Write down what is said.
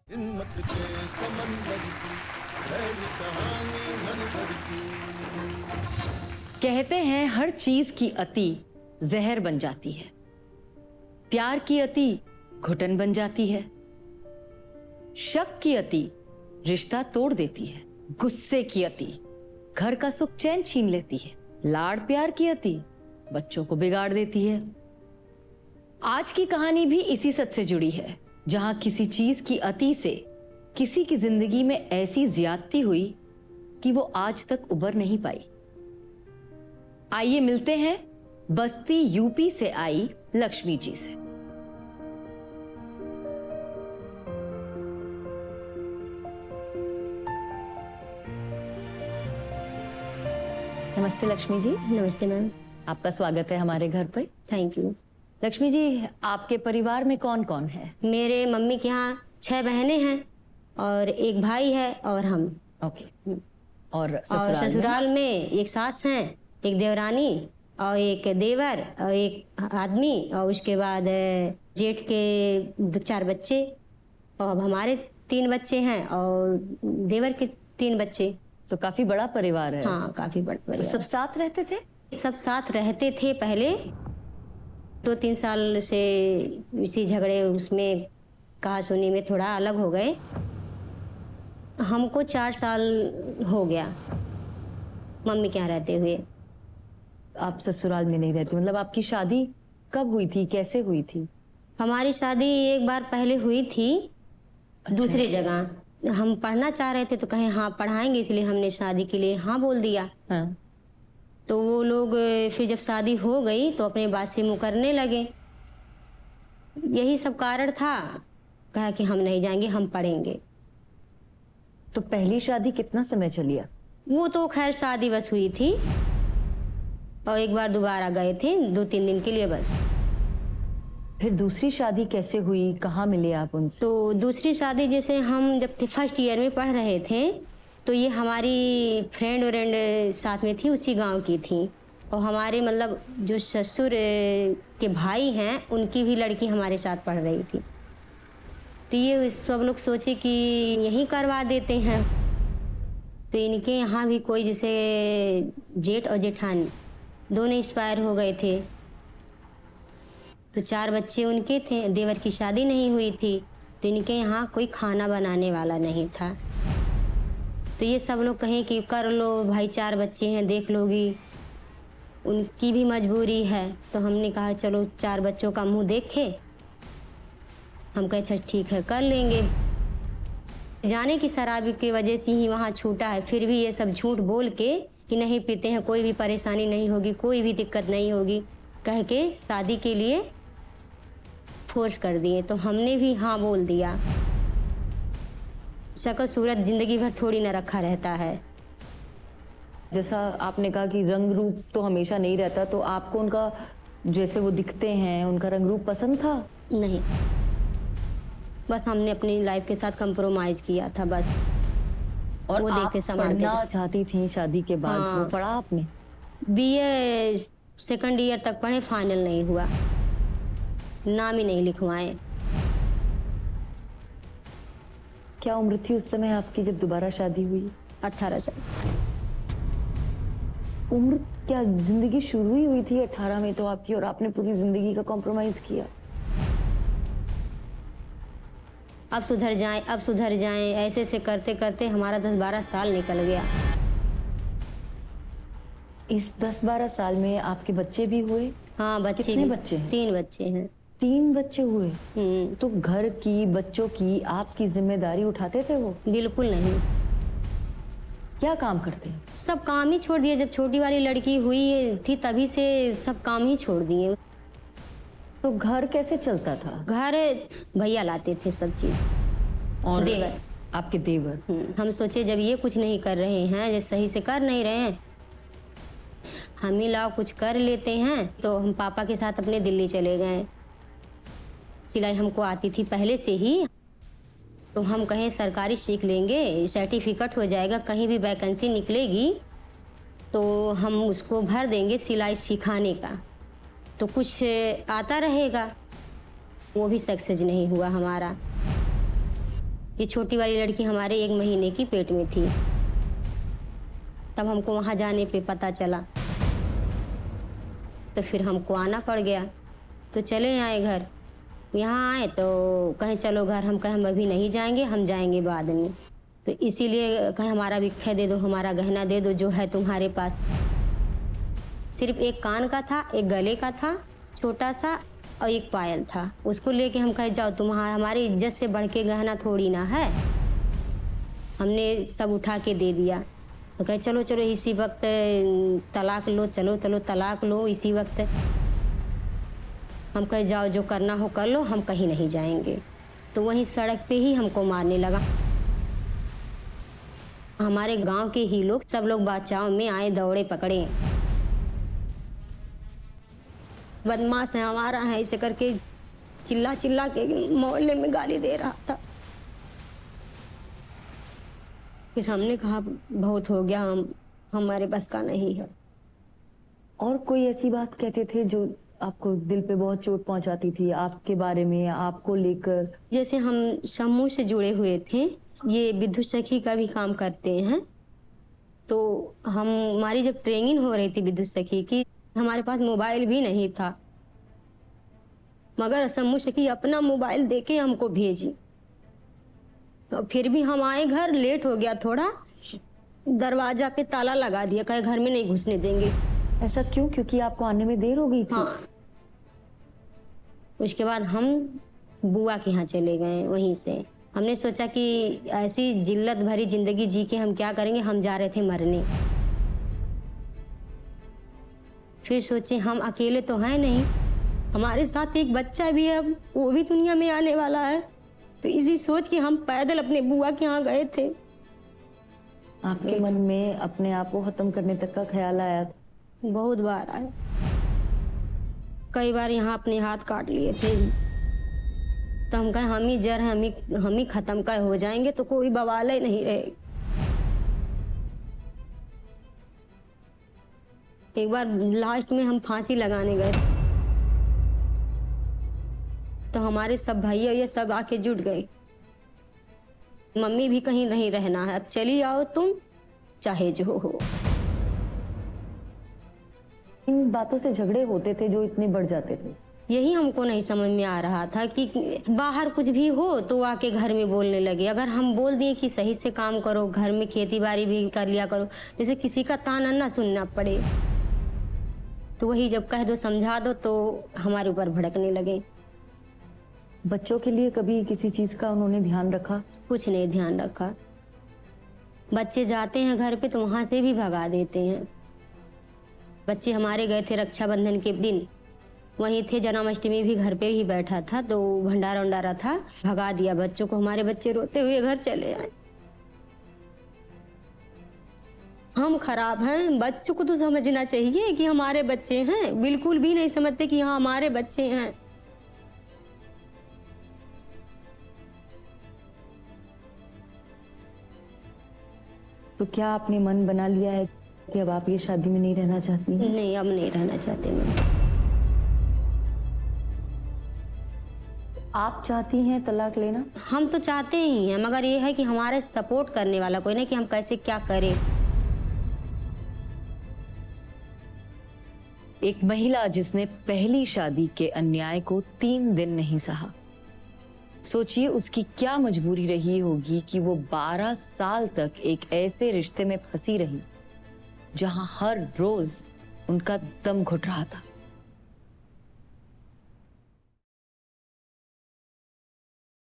हिम्मत के समंदर की पहली कहानी मंदिर की। कहते हैं हर चीज की अति जहर बन जाती है। प्यार की अति घुटन बन जाती है। शक की अति रिश्ता तोड़ देती है। गुस्से की अति घर का सुख चैन छीन लेती है। लाड़ प्यार की अति बच्चों को बिगाड़ देती है। आज की कहानी भी इसी सच से जुड़ी है, जहां किसी चीज की अति से किसी की जिंदगी में ऐसी ज्यादती हुई कि वो आज तक उबर नहीं पाई। आइए मिलते हैं बस्ती यूपी से आई लक्ष्मी जी से। नमस्ते लक्ष्मी जी। नमस्ते मैम। आपका स्वागत है हमारे घर पर। Thank you. लक्ष्मी जी, आपके परिवार में कौन कौन है? मेरे मम्मी के यहाँ 6 बहनें हैं और एक भाई है और हम। ओके। और ससुराल में एक सास हैं, एक देवरानी और एक देवर और एक आदमी, और उसके बाद जेठ के 4 बच्चे, और अब हमारे 3 बच्चे हैं और देवर के 3 बच्चे। तो काफी बड़ा परिवार है। हाँ, काफी बड़ा तो परिवार। सब साथ रहते थे? सब साथ रहते थे पहले। 2-3 साल से इसी झगड़े उसमें कहा सुनी में थोड़ा अलग हो गए। हमको 4 साल हो गया मम्मी के यहाँ रहते हुए। आप ससुराल में नहीं रहती? मतलब आपकी शादी कब हुई थी, कैसे हुई थी? हमारी शादी एक बार पहले हुई थी। अच्छा। दूसरी जगह हम पढ़ना चाह रहे थे तो कहे हाँ पढ़ाएंगे, इसलिए हमने शादी के लिए हाँ बोल दिया। हाँ। तो वो लोग फिर जब शादी हो गई तो अपने बात से मुकरने लगे। यही सब कारण था, कहा कि हम नहीं जाएंगे, हम पढ़ेंगे। तो पहली शादी कितना समय चली? वो तो खैर शादी बस हुई थी और एक बार दोबारा गए थे 2-3 दिन के लिए बस। फिर दूसरी शादी कैसे हुई, कहाँ मिले आप उनसे? तो दूसरी शादी जैसे हम जब फर्स्ट ईयर में पढ़ रहे थे तो ये हमारी फ्रेंड साथ में थी, उसी गांव की थी। और हमारे मतलब जो ससुर के भाई हैं उनकी भी लड़की हमारे साथ पढ़ रही थी। तो ये सब लोग सोचे कि यहीं करवा देते हैं। तो इनके यहाँ भी कोई जैसे जेठ और जेठानी दोनों एक्सपायर हो गए थे। तो 4 बच्चे उनके थे, देवर की शादी नहीं हुई थी, तो इनके यहाँ कोई खाना बनाने वाला नहीं था। तो ये सब लोग कहें कि कर लो भाई, 4 बच्चे हैं, देख लोगी। उनकी भी मजबूरी है। तो हमने कहा चलो 4 बच्चों का मुंह देखे। हम कहे अच्छा ठीक है कर लेंगे। जाने की शराबी की वजह से ही वहाँ छूटा है, फिर भी ये सब झूठ बोल के कि नहीं पीते हैं, कोई भी परेशानी नहीं होगी, कोई भी दिक्कत नहीं होगी, कह के शादी के लिए फोर्स कर दिए। तो हमने भी हाँ बोल दिया। शक्ल सूरत जिंदगी भर थोड़ी ना रखा रहता है। जैसा आपने कहा कि रंग रूप तो हमेशा नहीं रहता, तो आपको उनका जैसे वो दिखते हैं उनका रंग रूप पसंद था? नहीं, बस हमने अपनी लाइफ के साथ कंप्रोमाइज किया था बस। और वो आप देखते संभालते पढ़ना थे। चाहती थी शादी के बाद? हाँ। वो पढ़ा आपने? BA सेकंड ईयर तक पढ़े, फाइनल नहीं हुआ, नाम ही नहीं लिखवाए। क्या उम्र थी उस समय आपकी जब दोबारा शादी हुई? 18 साल। उम्र क्या जिंदगी शुरू ही हुई थी 18 में तो आपकी, और आपने पूरी जिंदगी का कॉम्प्रोमाइज किया? अब सुधर जाएं, अब सुधर जाएं, ऐसे से करते करते हमारा 10-12 साल निकल गया। इस 10-12 साल में आपके बच्चे भी हुए? हाँ, बच्चे कितने भी। बच्चे हैं? 3 बच्चे हैं। 3 बच्चे हुए? हम्म। तो घर की, बच्चों की आपकी जिम्मेदारी उठाते थे वो? बिल्कुल नहीं। क्या काम करते हैं? सब काम ही छोड़ दिए। जब छोटी वाली लड़की हुई थी तभी से सब काम ही छोड़ दिए। तो घर कैसे चलता था? घर भैया लाते थे सब चीज। और देवर। आपके देवर? हम सोचे जब ये कुछ नहीं कर रहे हैं, ये सही से कर नहीं रहे हैं, हम ही लाओ कुछ कर लेते हैं। तो हम पापा के साथ अपने दिल्ली चले गए। सिलाई हमको आती थी पहले से ही, तो हम कहें सरकारी सीख लेंगे, सर्टिफिकेट हो जाएगा, कहीं भी वैकेंसी निकलेगी तो हम उसको भर देंगे सिलाई सिखाने का, तो कुछ आता रहेगा। वो भी सक्सेस नहीं हुआ हमारा। ये छोटी वाली लड़की हमारे 1 महीने की पेट में थी। तब हमको वहाँ जाने पे पता चला, तो फिर हमको आना पड़ गया। तो चले आए घर। यहाँ आए तो कहें चलो घर, हम कहें हम अभी नहीं जाएंगे, हम जाएंगे बाद में। तो इसीलिए कहें हमारा भिक्षा दे दो, हमारा गहना दे दो जो है तुम्हारे पास। सिर्फ एक कान का था, एक गले का था छोटा सा, और एक पायल था। उसको लेके हम कहे जाओ तुम्हारा, हमारी इज्जत से बढ़ के गहना थोड़ी ना है। हमने सब उठा के दे दिया। तो कहे चलो चलो इसी वक्त तलाक लो, चलो चलो तलाक लो इसी वक्त। हम कहे जाओ जो करना हो कर लो, हम कहीं नहीं जाएंगे। तो वहीं सड़क पे ही हमको मारने लगा। हमारे गांव के ही लोग सब लोग बचाव में आए, दौड़े पकड़े। बदमाश है हमारा है, ऐसे करके चिल्ला चिल्ला के मोहल्ले में गाली दे रहा था। फिर हमने कहा बहुत हो गया, हमारे बस का नहीं है। और कोई ऐसी बात कहते थे जो आपको दिल पे बहुत चोट पहुंचाती थी, आपके बारे में, आपको लेकर? जैसे हम समूह से जुड़े हुए थे, ये विद्युत सखी का भी काम करते हैं। तो हमारी जब ट्रेनिंग हो रही थी विद्युत सखी की, हमारे पास मोबाइल भी नहीं था, मगर समूह सखी अपना मोबाइल देके हमको भेजी। तो फिर भी हम आए घर, लेट हो गया थोड़ा, दरवाजा पे ताला लगा दिया, कहे घर में नहीं घुसने देंगे। ऐसा क्यों? क्योंकि आपको आने में देर हो गई थी? हाँ। उसके बाद हम बुआ के यहाँ चले गए। वहीं से हमने सोचा कि ऐसी जिल्लत भरी जिंदगी जी के हम क्या करेंगे, हम जा रहे थे मरने। फिर सोचे हम अकेले तो हैं नहीं, हमारे साथ एक बच्चा भी है, वो भी दुनिया में आने वाला है। तो इसी सोच के हम पैदल अपने बुआ के यहाँ गए थे। आपके मन में अपने आप को खत्म करने तक का ख्याल आया था? बहुत बार आया, कई बार यहाँ अपने हाथ काट लिए थे। तो हम कहे हम ही जर हैं, हम ही खत्म कर हो जाएंगे तो कोई बवाल ही नहीं रहे। एक बार लास्ट में हम फांसी लगाने गए तो हमारे सब भैया ये सब आके जुट गए। मम्मी भी कहीं नहीं रहना है, अब चली आओ तुम, चाहे जो हो। इन बातों से झगड़े होते थे जो इतने बढ़ जाते थे? यही हमको नहीं समझ में आ रहा था कि बाहर कुछ भी हो तो आके घर में बोलने लगे। अगर हम बोल दिए कि सही से काम करो, घर में खेती बाड़ी भी कर लिया करो, जैसे किसी का ताना ना सुनना पड़े, तो वही जब कह दो समझा दो तो हमारे ऊपर भड़कने लगे। बच्चों के लिए कभी किसी चीज का उन्होंने ध्यान रखा? कुछ नहीं ध्यान रखा। बच्चे जाते हैं घर पे तो वहां से भी भगा देते हैं। बच्चे हमारे गए थे रक्षाबंधन के दिन, वहीं थे, जन्माष्टमी भी घर पे ही बैठा था, तो भंडारा उंडारा था, भगा दिया बच्चों को। हमारे बच्चे रोते हुए घर चले आए। हम खराब हैं, बच्चों को तो समझना चाहिए कि हमारे बच्चे हैं। बिल्कुल भी नहीं समझते कि हाँ हमारे बच्चे हैं। तो क्या आपने मन बना लिया है कि अब आप ये शादी में नहीं रहना चाहती हैं? नहीं, अब नहीं रहना चाहते मैं। आप चाहती हैं तलाक लेना? हम तो चाहते ही हैं, मगर ये है कि हमारे सपोर्ट करने वाला कोई नहीं, कि हम कैसे क्या करें। एक महिला जिसने पहली शादी के अन्याय को 3 दिन नहीं सहा, सोचिए उसकी क्या मजबूरी रही होगी कि वो 12 साल तक एक ऐसे रिश्ते में फंसी रही जहां हर रोज उनका दम घुट रहा था।